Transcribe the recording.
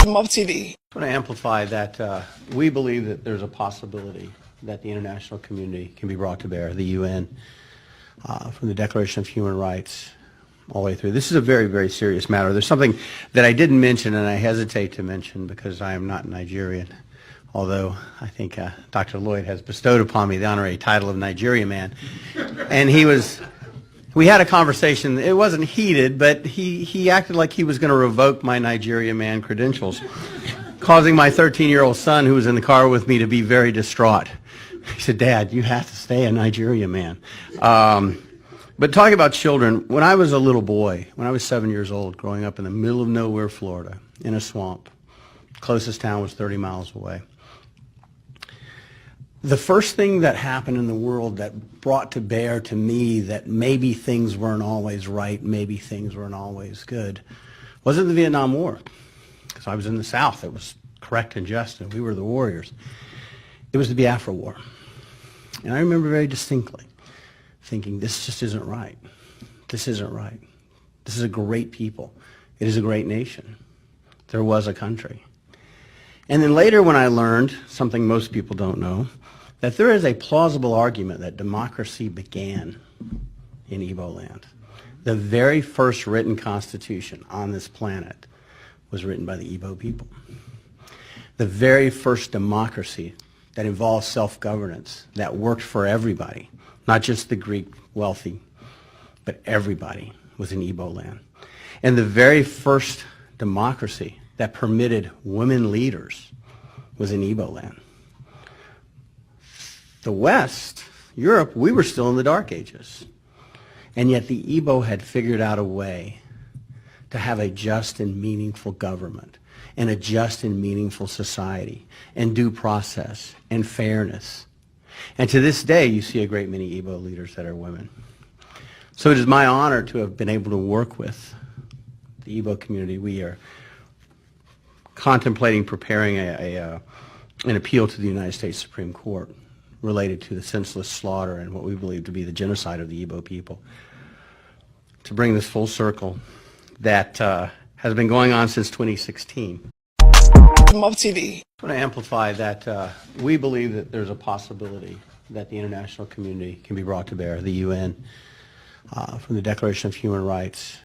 Mob TV. I want to amplify that we believe that there's a possibility that the international community can be brought to bear, the UN, from the Declaration of Human Rights all the way through. This is a very, very serious matter. There's something that I didn't mention, and I hesitate to mention because I am not Nigerian, although I think Dr. Lloyd has bestowed upon me the honorary title of Nigeria Man. And we had a conversation. It wasn't heated, but he acted like he was going to revoke my Nigeria Man credentials, causing my 13-year-old son, who was in the car with me, to be very distraught. He said, "Dad, you have to stay a Nigeria Man." But talking about children, when I was a little boy, when I was 7 years old, growing up in the middle of nowhere, Florida, in a swamp, closest town was 30 miles away. The first thing that happened in the world that brought to bear to me that maybe things weren't always right, maybe things weren't always good, wasn't the Vietnam War, because I was in the South. It was correct and just, and we were the warriors. It was the Biafra War. And I remember very distinctly thinking, this just isn't right. This isn't right. This is a great people. It is a great nation. There was a country. And then later when I learned, something most people don't know, that there is a plausible argument that democracy began in Igbo land. The very first written constitution on this planet was written by the Igbo people. The very first democracy that involved self-governance, that worked for everybody, not just the Greek wealthy, but everybody, was in Igbo land. And the very first democracy that permitted women leaders was in Igbo land. The West, Europe, we were still in the Dark Ages. And yet the Igbo had figured out a way to have a just and meaningful government and a just and meaningful society and due process and fairness. And to this day, you see a great many Igbo leaders that are women. So it is my honor to have been able to work with the Igbo community. We are contemplating preparing an appeal to the United States Supreme Court related to the senseless slaughter and what we believe to be the genocide of the Igbo people. To bring this full circle that has been going on since 2016. Mob TV. I want to amplify that we believe that there's a possibility that the international community can be brought to bear, the UN, from the Declaration of Human Rights